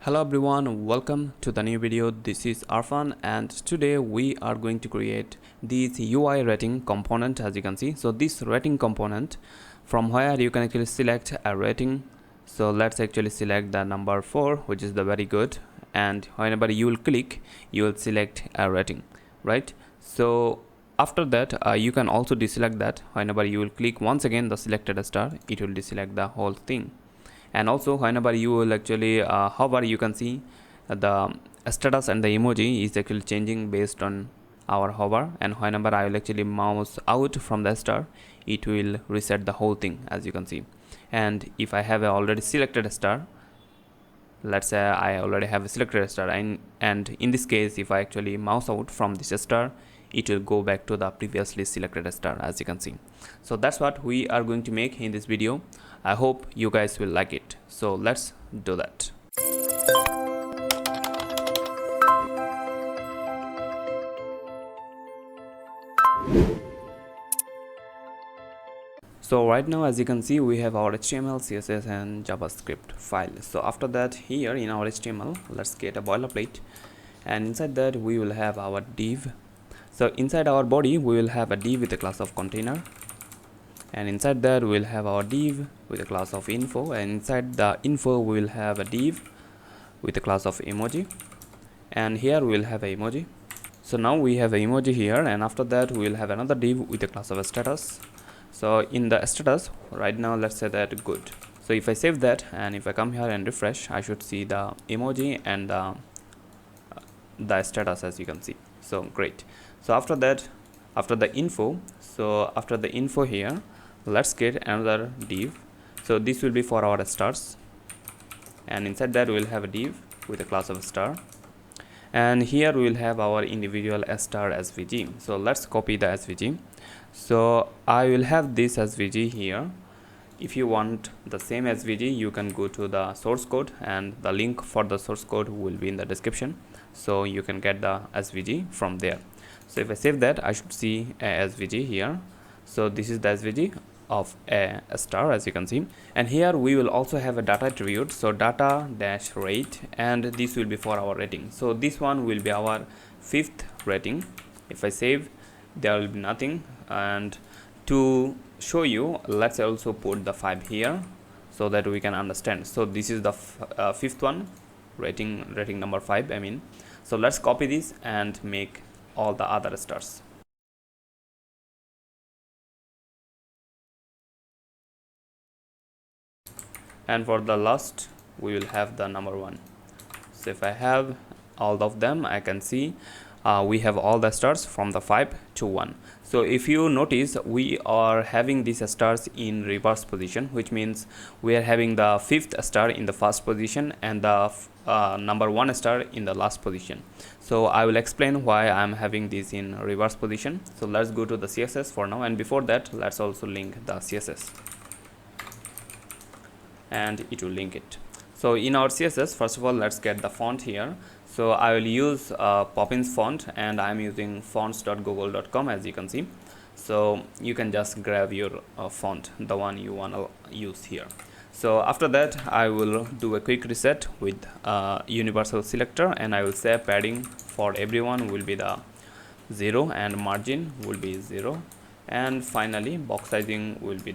Hello everyone, welcome to the new video. This is Arfan and today we are going to create this UI rating component. As you can see, so this rating component, from where you can actually select a rating. So let's actually select the number 4, which is the very good, and whenever you will click, you will select a rating, right? So after that you can also deselect that. Whenever you will click once again the selected star, it will deselect the whole thing. And also whenever you will actually hover, you can see the status and the emoji is actually changing based on our hover, and whenever I will actually mouse out from the star, it will reset the whole thing, as you can see. And if I have already selected a star, let's say I already have a selected star, and in this case if I actually mouse out from this star, it will go back to the previously selected star, as you can see. So that's what we are going to make in this video. I hope you guys will like it. So let's do that. So right now, as you can see, we have our HTML, CSS and JavaScript file. So after that, here in our HTML, let's get a boilerplate, and inside that we will have our div. So inside our body we will have a div with a class of container, and inside that we will have our div with a class of info, and inside the info we will have a div with a class of emoji, and here we will have a emoji. So now we have a emoji here, and after that we will have another div with a class of a status. So in the status right now, let's say that good. So if I save that and if I come here and refresh, I should see the emoji and the status, as you can see. So great. So after that, after the info, so after the info here, let's get another div. So this will be for our stars, and inside that we will have a div with a class of star, and here we will have our individual star SVG. So let's copy the SVG. So I will have this SVG here. If you want the same SVG, you can go to the source code, and the link for the source code will be in the description, so you can get the SVG from there. So if I save that, I should see a SVG here. So this is the SVG of a star, as you can see. And here we will also have a data attribute, so data dash rate, and this will be for our rating. So this one will be our 5th rating. If I save, there will be nothing. And to show you, let's also put the 5 here so that we can understand. So this is the 5th one, rating number 5, I mean. So let's copy this and make all the other stars. And for the last, we will have the number 1. So if I have all of them, I can see we have all the stars from the 5 to 1. So if you notice, we are having these stars in reverse position, which means we are having the 5th star in the first position and the number 1 star in the last position. So I will explain why I am having this in reverse position. So let's go to the CSS for now, and before that let's also link the CSS, and it will link it. So in our CSS, first of all, let's get the font here. So I will use Poppins font, and I am using fonts.google.com, as you can see. So you can just grab your font, the one you want to use here. So after that, I will do a quick reset with universal selector, and I will say padding for everyone will be the 0, and margin will be 0, and finally box sizing will be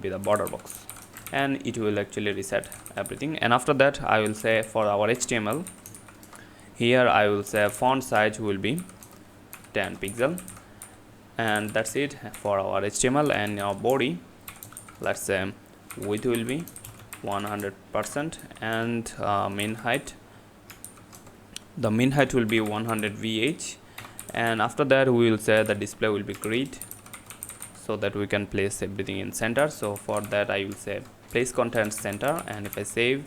the border box, and it will actually reset everything. And after that, I will say for our HTML here, I will say font size will be 10 pixel, and that's it for our HTML. And our body, let's say width will be 100%, and mean height, the mean height will be 100 VH. And after that, we will say the display will be grid, so that we can place everything in center. So for that, I will say place content center, and if I save,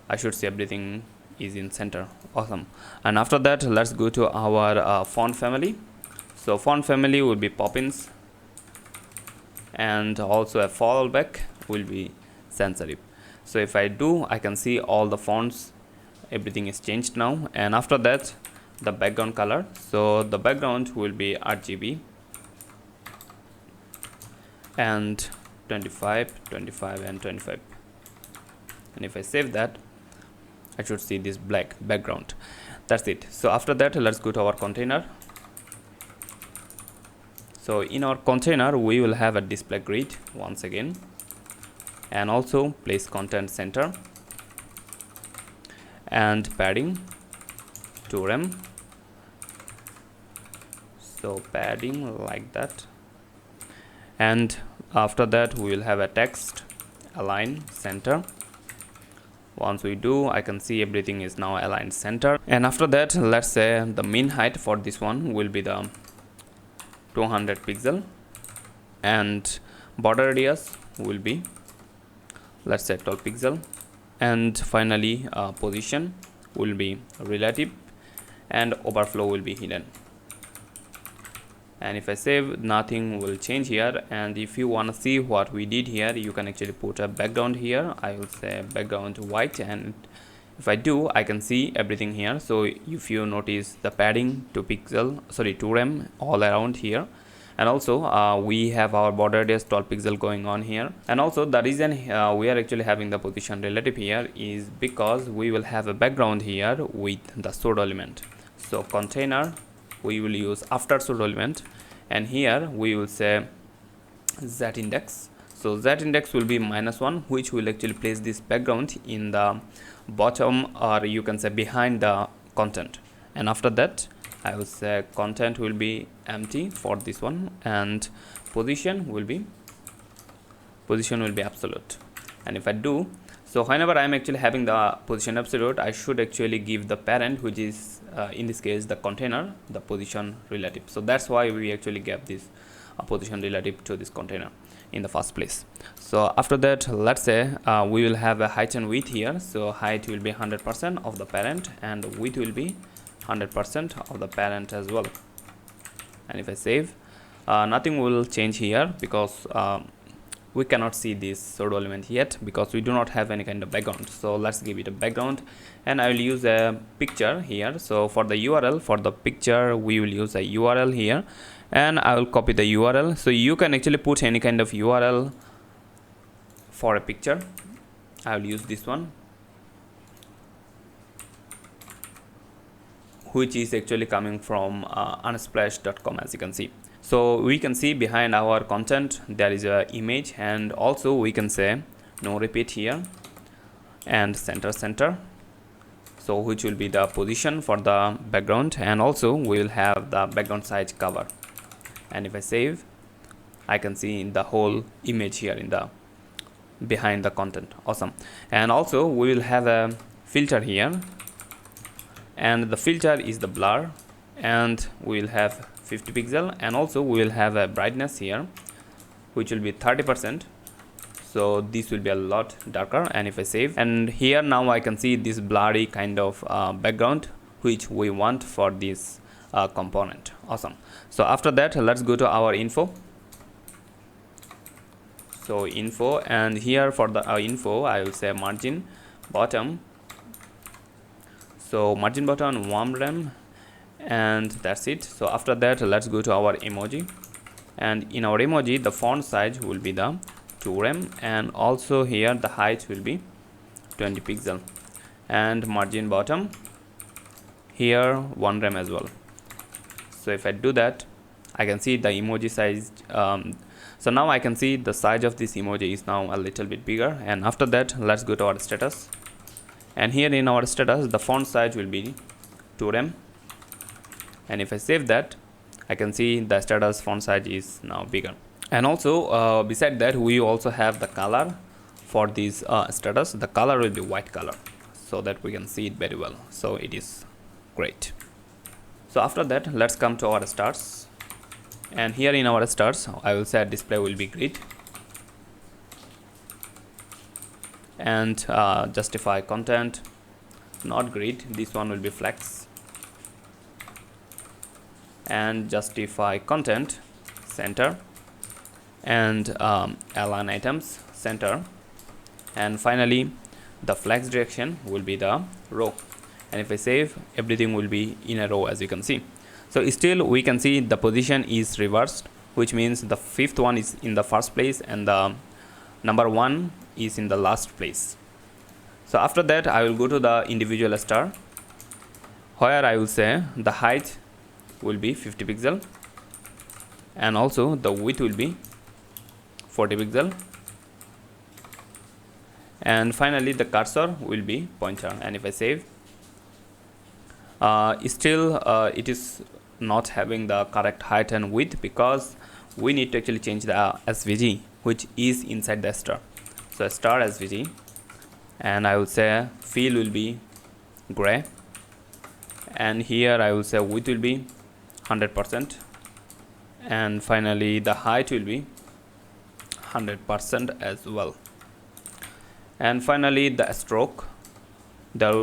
I should see everything is in center. Awesome. And after that, let's go to our font family. So font family will be Poppins, and also a fallback will be sans serif. So if I do, I can see all the fonts, everything is changed now. And after that, the background color, so the background will be RGB, and 25, 25 and 25. and if I save that, I should see this black background. That's it. So after that, let's go to our container. So in our container, we will have a display grid once again, and also place content center and padding 2 rem. So padding like that, and after that we will have a text align center. Once we do, I can see everything is now aligned center. And after that, let's say the min height for this one will be the 200 pixel, and border radius will be, let's say, 12 pixel, and finally position will be relative, and overflow will be hidden. And if I save, nothing will change here. And if you want to see what we did here, you can actually put a background here. I will say background white, and if I do, I can see everything here. So if you notice the padding 2 rem all around here, and also we have our border radius 12 pixel going on here. And also the reason we are actually having the position relative here is because we will have a background here with the pseudo element. So container we will use after pseudo element, and here we will say z index. So z index will be -1, which will actually place this background in the bottom, or you can say behind the content. And after that, I will say content will be empty for this one, and position will be absolute. And if I do, so whenever I am actually having the position absolute, I should actually give the parent, which is in this case the container, the position relative. So that's why we actually gave this position relative to this container in the first place. So after that, let's say we will have a height and width here. So height will be 100% of the parent, and width will be 100% of the parent as well. And if I save, nothing will change here, because we cannot see this pseudo element yet because we do not have any kind of background. So let's give it a background, and I will use a picture here. So for the URL for the picture, we will use a URL here, and I will copy the URL. So you can actually put any kind of URL for a picture. I will use this one, which is actually coming from unsplash.com, as you can see. So we can see behind our content there is a image, and also we can say no repeat here, and center, so which will be the position for the background, and also we will have the background size cover. And if I save, I can see the whole image here in the behind the content. Awesome. And also we will have a filter here, and the filter is the blur, and we will have 50 pixel, and also we will have a brightness here, which will be 30%. So this will be a lot darker. And if I save, and here now I can see this blurry kind of background, which we want for this component. Awesome. So after that, let's go to our info. So info, and here for the info, I will say margin bottom. So margin bottom 1 rem, and that's it. So after that, let's go to our emoji, and in our emoji the font size will be the 2 rem, and also here the height will be 20 pixel, and margin bottom here 1 rem as well. So if I do that, I can see the emoji size. So now I can see the size of this emoji is now a little bit bigger. And after that, let's go to our status, and here in our status the font size will be 2 rem. And if I save that, I can see the status font size is now bigger. And also beside that, we also have the color for this status. The color will be white color, so that we can see it very well. So it is great. So after that, let's come to our stars, and here in our stars, I will say display will be grid, and justify content not grid, this one will be flex, and justify content center, and align items center, and finally the flex direction will be the row. And if I save, everything will be in a row, as you can see. So still we can see the position is reversed, which means the fifth one is in the first place and the number 1 is in the last place. So after that I will go to the individual star, where I will say the height will be 50 pixel and also the width will be 40 pixel, and finally the cursor will be pointer. And if I save, still it is not having the correct height and width, because we need to actually change the SVG which is inside the star. So star SVG, and I will say fill will be gray, and here I will say width will be 100%, and finally the height will be 100% as well. And finally the stroke, there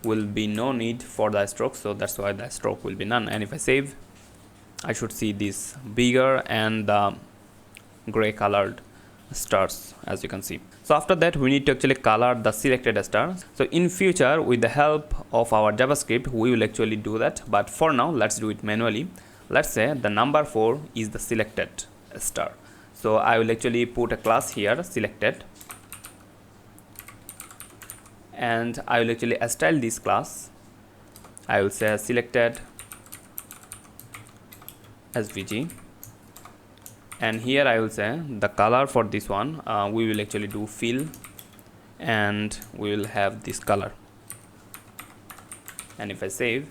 will be no need for the stroke, so that's why the stroke will be none. And if I save, I should see this bigger and the gray colored stars, as you can see. So after that we need to actually color the selected star. So in future, with the help of our JavaScript, we will actually do that, but for now let's do it manually. Let's say the number 4 is the selected star, so I will actually put a class here, selected, and I will actually style this class. I will say selected SVG, and here I will say the color for this one, we will actually do fill, and we will have this color. And if I save,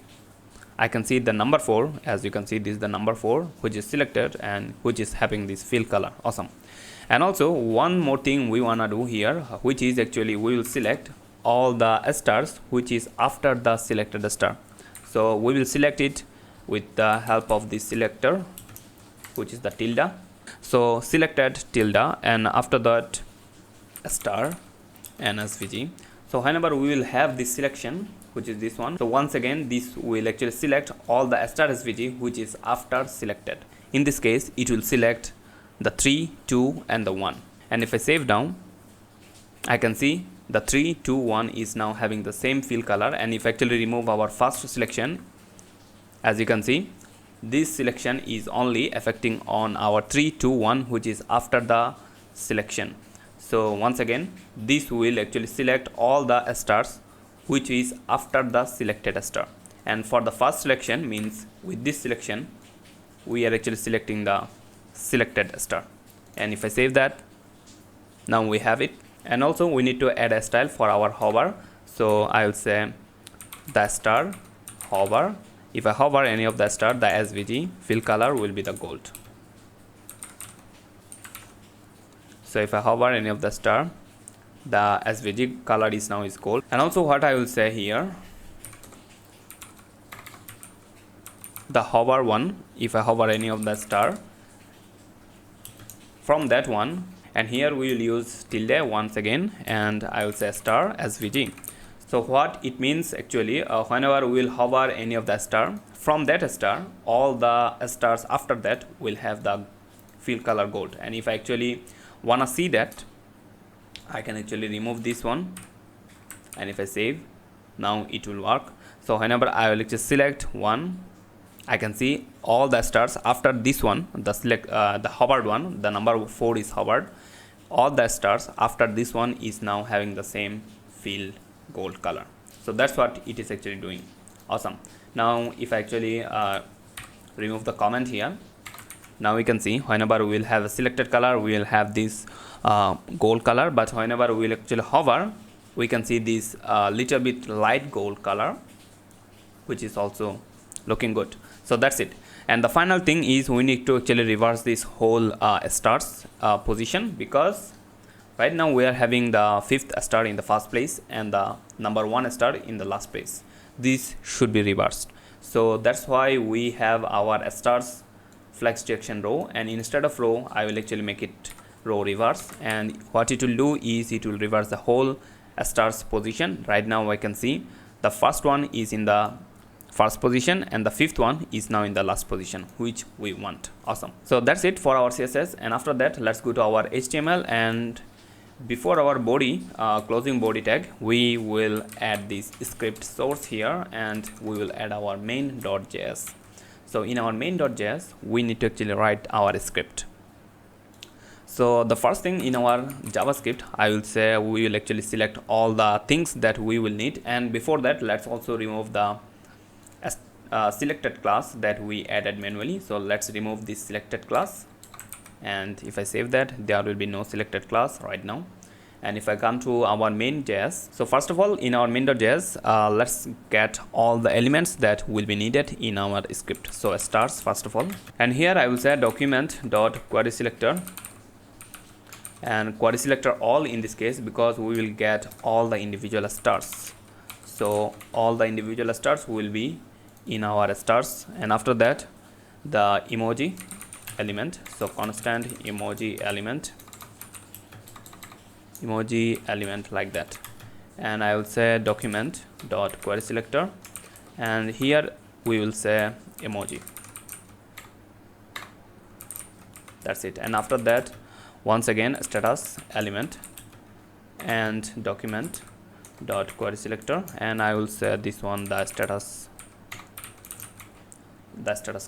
I can see the number 4, as you can see this is the number 4 which is selected and which is having this fill color. Awesome. And also one more thing we wanna do here, which is actually we will select all the stars which is after the selected star. So we will select it with the help of this selector, which is the tilde. So selected tilde, and after that star and SVG. So whenever we will have this selection, which is this one, so once again this will actually select all the star SVG which is after selected. In this case it will select the 3, 2 and the 1. And if I save down, I can see the 3, 2, 1 is now having the same fill color. And if I actually remove our first selection, as you can see, this selection is only affecting on our 3, 2, 1 which is after the selection. So once again this will actually select all the stars which is after the selected star. And for the first selection, means with this selection we are actually selecting the selected star. And if I save that, now we have it. And also we need to add a style for our hover. So I will say the star hover. If I hover any of the star, the SVG fill color will be the gold. So if I hover any of the star, the SVG color is now is gold. And also what I will say here, the hover one, if I hover any of the star, from that one, and here we will use tilde once again, and I will say star SVG. So what it means actually, whenever we will hover any of the star, from that star all the stars after that will have the fill color gold. And if I actually wanna see that, I can actually remove this one, and if I save, now it will work. So whenever I will just select one, I can see all the stars after this one, the the hovered one, the number 4 is hovered. All the stars after this one is now having the same fill gold color. So that's what it is actually doing. Awesome. Now if I actually remove the comment here, now we can see whenever we will have a selected color, we will have this gold color, but whenever we will actually hover, we can see this little bit light gold color, which is also looking good. So that's it. And the final thing is we need to actually reverse this whole stars position, because right now we are having the 5th star in the first place and the number 1 star in the last place. This should be reversed. So that's why we have our stars flex direction row, and instead of row I will actually make it row reverse. And what it will do is it will reverse the whole stars position. Right now I can see the first one is in the first position and the 5th one is now in the last position, which we want. Awesome. So that's it for our CSS. And after that, let's go to our HTML, and before our body closing body tag, we will add this script source here, and we will add our main.js. So in our main.js we need to actually write our script. So the first thing in our JavaScript, I will say we will actually select all the things that we will need, and before that let's also remove the selected class that we added manually. So let's remove this selected class, and if I save that, there will be no selected class right now. And if I come to our main.js, so first of all in our main.js, let's get all the elements that will be needed in our script. So stars first of all, and here I will say document.querySelector, and querySelector all in this case because we will get all the individual stars. So all the individual stars will be in our stars, and after that the emoji element, so constant emoji element like that. And I will say document.querySelector, and here we will say emoji. That's it. And after that, once again status element and document.querySelector, and I will say this one the status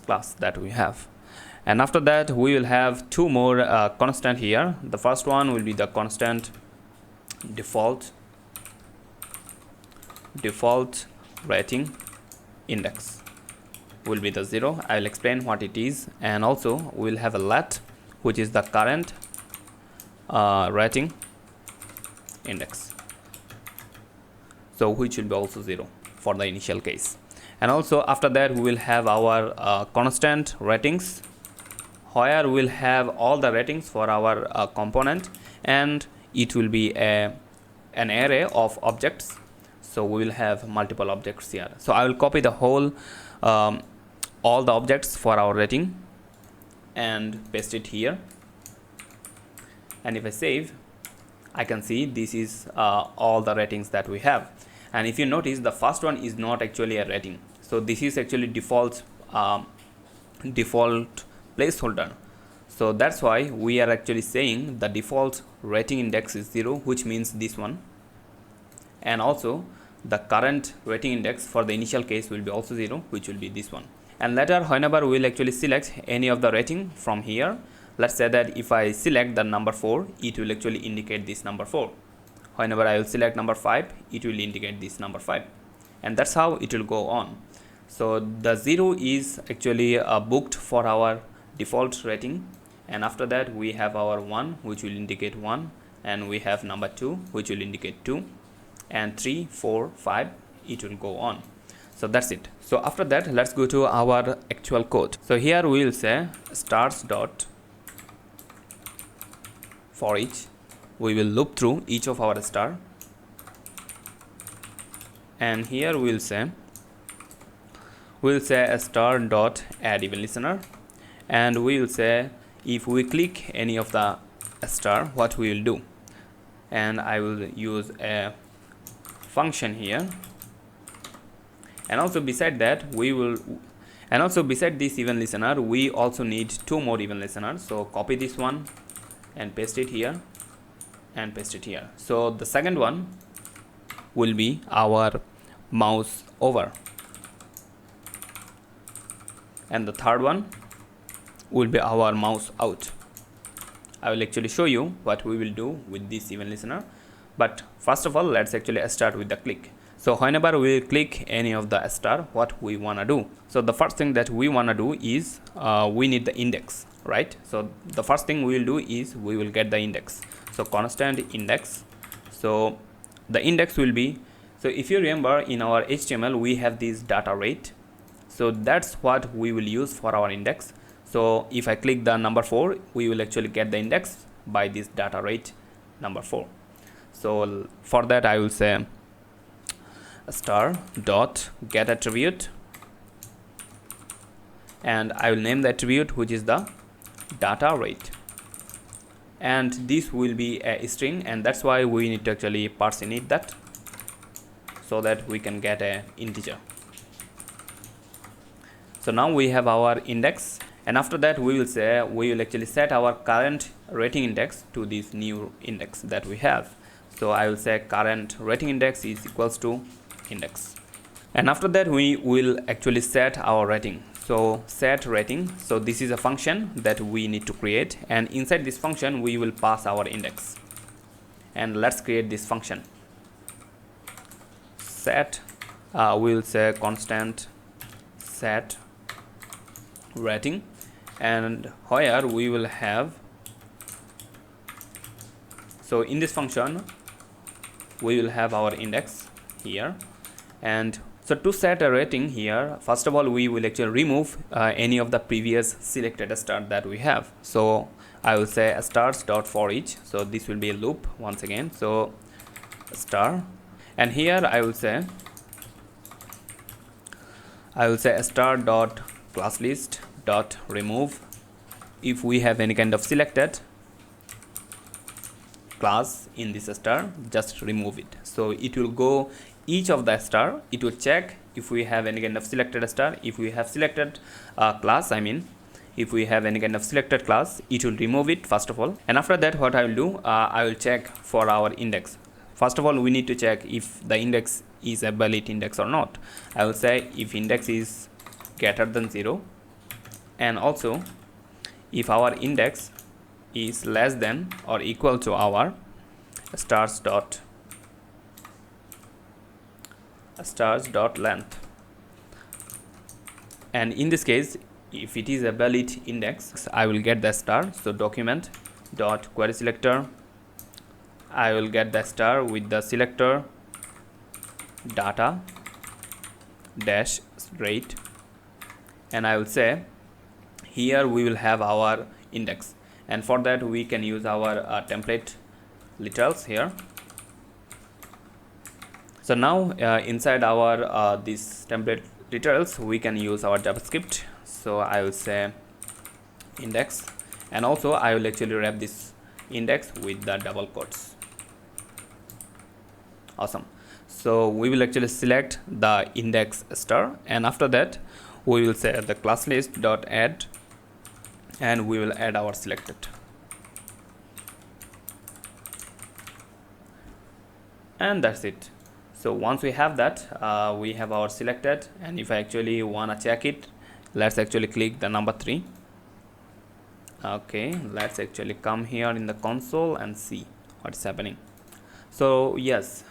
class that we have. And after that we will have two more constant here. The first one will be the constant default rating index will be the 0. I will explain what it is. And also we will have a let, which is the current rating index, so which will be also 0 for the initial case. And also after that we will have our constant ratings, where we'll have all the ratings for our component, and it will be an array of objects. So we will have multiple objects here. So I will copy the whole all the objects for our rating and paste it here. And if I save, I can see this is all the ratings that we have. And if you notice, the first one is not actually a rating. So this is actually default placeholder. So that's why we are actually saying the default rating index is 0, which means this one. And also the current rating index for the initial case will be also 0, which will be this one. And later, whenever we will actually select any of the rating from here, let's say that if I select the number 4, it will actually indicate this number 4. Whenever I will select number 5, it will indicate this number 5. And that's how it will go on. So the 0 is actually booked for our default rating, and after that we have our 1, which will indicate 1, and we have number 2, which will indicate 2, and 3, 4, 5, it will go on. So that's it. So after that, let's go to our actual code. So here we will say stars dot for each. We will loop through each of our star, and here we will say a star dot add even listener, and we will say if we click any of the star, what we will do. And I will use a function here, and also beside that beside this even listener, we also need two more even listeners. So copy this one and paste it here and paste it here. So the second one will be our mouse over, and the third one will be our mouse out. I will actually show you what we will do with this even listener, but first of all, let's actually start with the click. So whenever we click any of the star, what we want to do. So the first thing that we want to do is we need the index, right? So the first thing we will do is we will get the index. So constant index. So the index will be, so if you remember in our HTML we have this data rate. So that's what we will use for our index. So if I click the number 4, we will actually get the index by this data rate number 4. So for that I will say star dot get attribute, and I will name the attribute which is the data rate, and this will be a string, and that's why we need to actually parse init that so that we can get a integer. So now we have our index, and after that we will actually set our current rating index to this new index that we have. So I will say current rating index is equals to index, and after that we will actually set our rating. So set rating, so this is a function that we need to create, and inside this function we will pass our index. And let's create this function. Set, we will say constant set rating, and where we will have, so in this function we will have our index here. And so to set a rating here, first of all we will actually remove any of the previous selected star that we have. So I will say stars dot for each, so this will be a loop once again. So star, and here I will say star dot class list dot remove if we have any kind of selected class in this star, just remove it. So it will go each of the star, it will check if we have any kind of selected star. If we have selected class, I mean if we have any kind of selected class, it will remove it first of all. And after that what I will do, I will check for our index. First of all we need to check if the index is a valid index or not. I will say if index is greater than 0, and also if our index is less than or equal to our stars dot length. And in this case, if it is a valid index, I will get the star. So document dot query selector, I will get the star with the selector data dash rate, and I will say here we will have our index, and for that we can use our template literals here. So now inside our this template literals we can use our JavaScript. So I will say index, and also I will actually wrap this index with the double quotes. Awesome. So we will actually select the index star, and after that we will say the class list dot add, and we will add our selected. And that's it. So once we have that, we have our selected, and if I actually want to check it, let's actually click the number 3. Okay, let's actually come here in the console and see what's happening. So yes,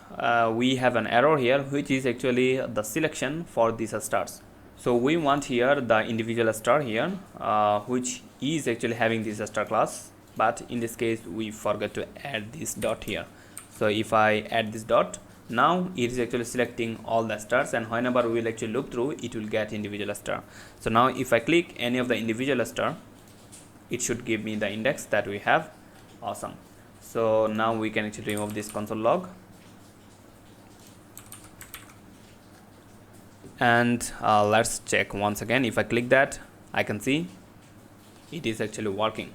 we have an error here, which is actually the selection for these stars. So we want here the individual star here, which is actually having this star class, but in this case we forgot to add this dot here. So if I add this dot, now it is actually selecting all the stars, and whenever we will actually look through, it will get individual star. So now if I click any of the individual star, it should give me the index that we have. Awesome. So now we can actually remove this console log, and let's check once again. If I click that, I can see it is actually working.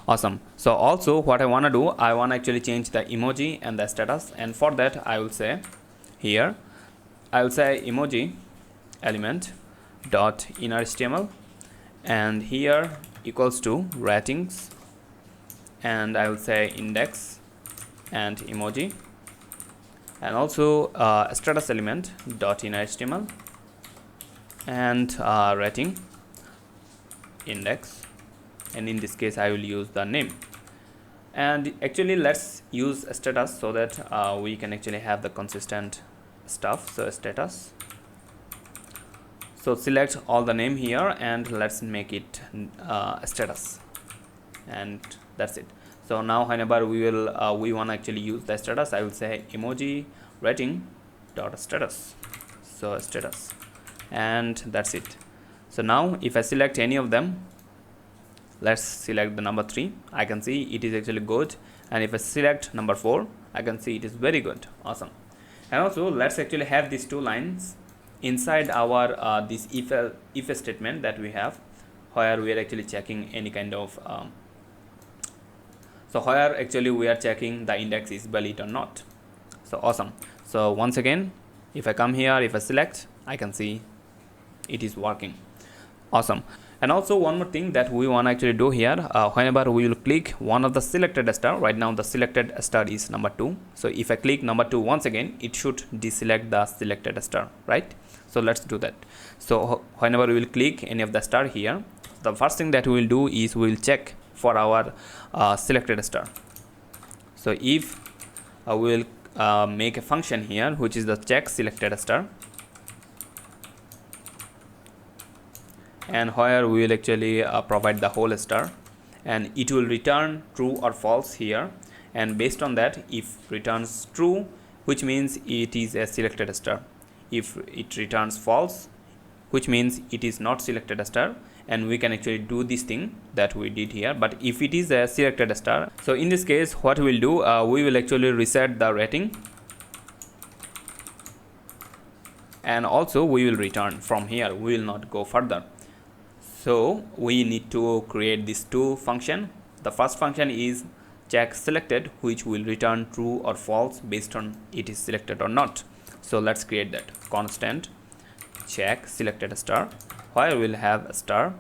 Awesome. So also what I want to do, I want to actually change the emoji and the status, and for that I will say here, I will say emoji element dot inner HTML, and here equals to ratings, and I will say index and emoji, and also status element dot inner HTML and rating index, and in this case I will use the name. And actually let's use a status so that we can actually have the consistent stuff. So status, so select all the name here and let's make it status, and that's it. So now whenever we will we want to actually use the status, I will say emoji rating dot status, so status, and that's it. So now if I select any of them, let's select the number 3, I can see it is actually good, and if I select number 4, I can see it is very good. Awesome. And also let's actually have these 2 lines inside our this if statement that we have, where we are actually checking any kind of so where actually we are checking the index is valid or not. So awesome. So once again, if I come here, if I select, I can see it is working. Awesome. And also one more thing that we want to actually do here, whenever we will click one of the selected star, right now the selected star is number 2. So if I click number 2 once again, it should deselect the selected star, right? So let's do that. So whenever we will click any of the star here, the first thing that we will do is we will check for our selected star. So if we will make a function here which is the check selected star, and where we will actually provide the whole star, and it will return true or false here, and based on that, if returns true, which means it is a selected star, if it returns false, which means it is not selected star, and we can actually do this thing that we did here. But if it is a selected star, so in this case what we will do, we will actually reset the rating, and also we will return from here, we will not go further. So we need to create these two functions. The first function is check selected, which will return true or false based on it is selected or not. So let's create that constant check selected star, where we'll have a star,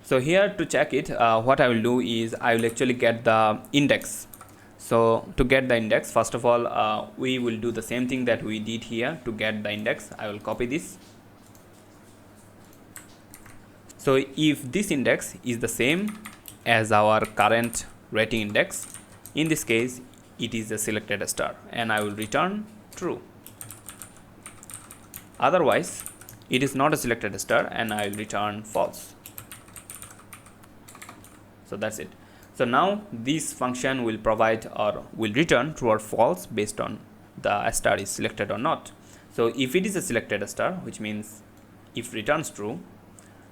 so here to check it, what I will do is I will actually get the index. So to get the index, first of all, we will do the same thing that we did here to get the index. I will copy this. So if this index is the same as our current rating index, in this case it is a selected star, and I will return true. Otherwise it is not a selected star, and I will return false. So that's it. So now this function will provide or will return true or false based on the star is selected or not. So if it is a selected star, which means if returns true,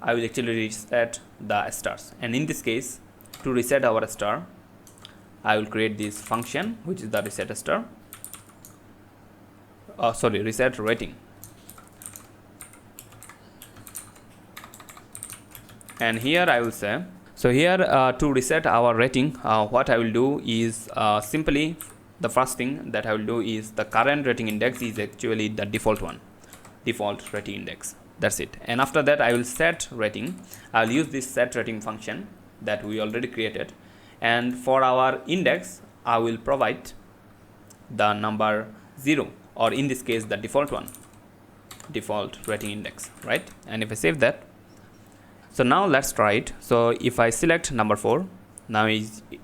I will actually reset the stars. And in this case, to reset our star, I will create this function which is the reset star. Reset rating. And here I will say, so here to reset our rating, what I will do is simply the first thing that I will do is the current rating index is actually the default one, default rating index. That's it. And after that I will set rating. I will use this set rating function that we already created, and for our index I will provide the number 0, or in this case the default one, default rating index, right? And if I save that, so now let's try it. So if I select number 4, now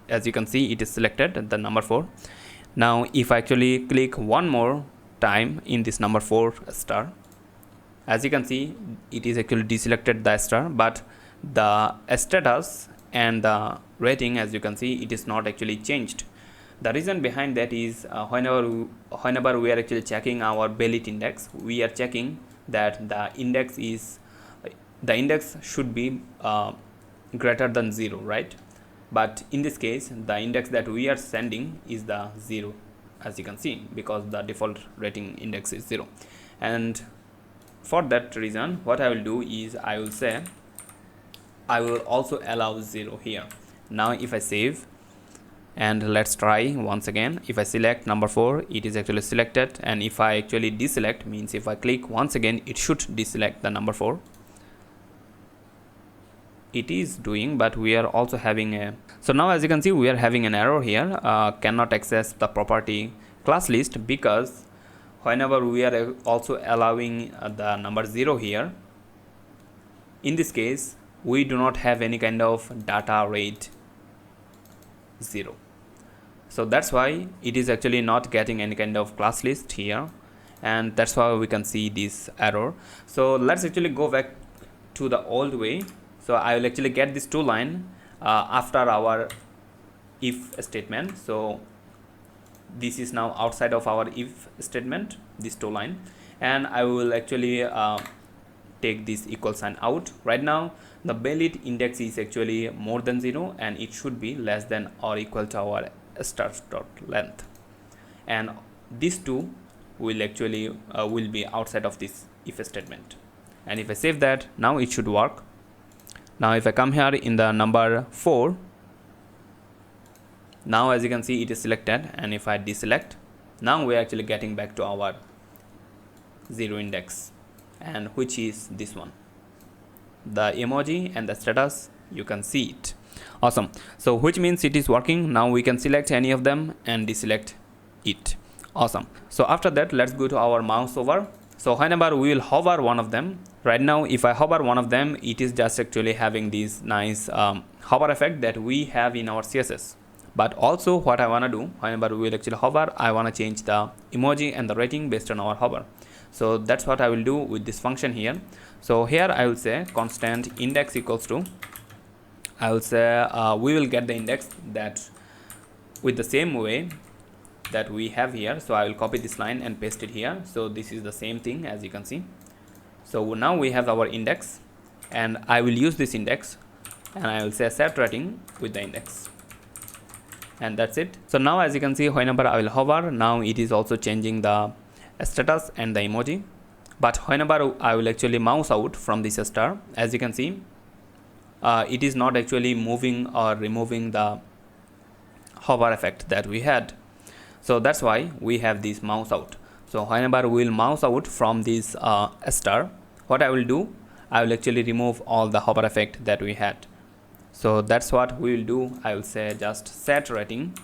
as you can see it is selected, the number 4. Now if I actually click one more time in this number 4 star, as you can see it is actually deselected the star, but the status and the rating, as you can see, it is not actually changed. The reason behind that is whenever we are actually checking our Belit index, we are checking that the index should be greater than 0, right? But in this case the index that we are sending is the 0, as you can see, because the default rating index is 0. And for that reason what I will do is I will say I will also allow 0 here. Now if I save and let's try once again, if I select number 4, it is actually selected, and if I actually deselect, means if I click once again, it should deselect the number 4. It is doing, but we are also having a, so now as you can see we are having an error here, cannot access the property class list, because whenever we are also allowing the number 0 here, in this case we do not have any kind of data rate 0. So that's why it is actually not getting any kind of class list here, and that's why we can see this error. So let's actually go back to the old way. So I will actually get this 2 line after our if statement. So this is now outside of our if statement, this 2 line, and I will actually take this equal sign out. Right now the Belit index is actually more than 0, and it should be less than or equal to our stars dot length, and these two will actually will be outside of this if statement. And if I save that, now it should work. Now if I come here in the number 4, now as you can see it is selected, and if I deselect, now we are actually getting back to our 0 index, and which is this one, the emoji and the status. You can see it. Awesome. So which means it is working. Now we can select any of them and deselect it. Awesome. So after that, let's go to our mouse over. So whenever we will hover one of them, right now if I hover one of them, it is just actually having this nice hover effect that we have in our CSS. But also what I want to do, whenever we will actually hover, I want to change the emoji and the rating based on our hover. So that's what I will do with this function here. So here I will say constant index equals to, I will say we will get the index that with the same way that we have here. So I will copy this line and paste it here. So this is the same thing, as you can see. So now we have our index, and I will use this index and I will say set rating with the index, and that's it. So now as you can see, whenever I will hover, now it is also changing the status and the emoji. But whenever I will actually mouse out from this star, as you can see, it is not actually moving or removing the hover effect that we had. So that's why we have this mouse out. So whenever we will mouse out from this star, what I will do, I will actually remove all the hover effect that we had. So that's what we will do. I will say just set rating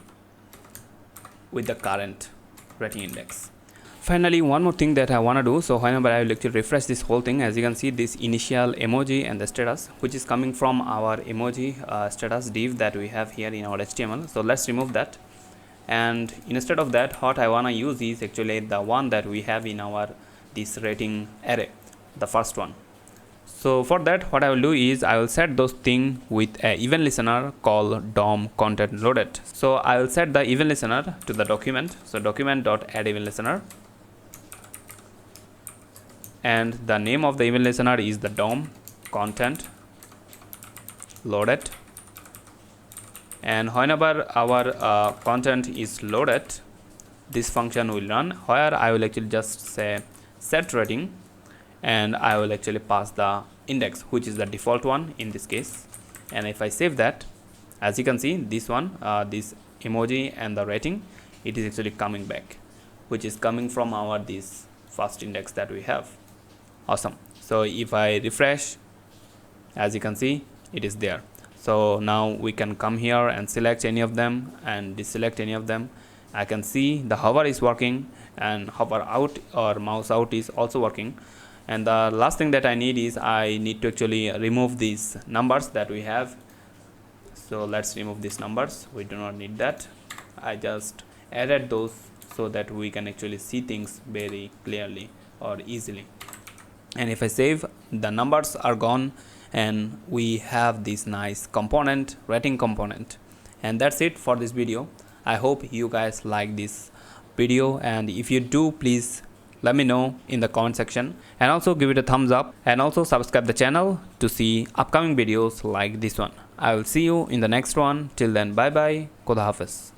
with the current rating index. Finally, one more thing that I want to do. So whenever I will actually refresh this whole thing, as you can see, this initial emoji and the status, which is coming from our emoji status div that we have here in our HTML. So let's remove that. And instead of that, what I want to use is actually the one that we have in our this rating array, the first one. So for that, what I will do is I will set those thing with a event listener called DOM content loaded. So I will set the event listener to the document. So document.add event listener, and the name of the event listener is the DOM content loaded. And whenever our content is loaded, this function will run, where I will actually just say set rating, and I will actually pass the index, which is the default one in this case. And if I save that, as you can see, this one, this emoji and the rating, it is actually coming back, which is coming from our this first index that we have. Awesome. So if I refresh, as you can see, it is there. So now we can come here and select any of them and deselect any of them. I can see the hover is working, and hover out or mouse out is also working. And the last thing that I need is I need to actually remove these numbers that we have. So let's remove these numbers. We do not need that. I just added those so that we can actually see things very clearly or easily. And if I save, the numbers are gone, and we have this nice component, rating component. And that's it for this video. I hope you guys like this video, and if you do, please let me know in the comment section, and also give it a thumbs up, and also subscribe the channel to see upcoming videos like this one. I will see you in the next one. Till then, bye bye, Khuda Hafiz.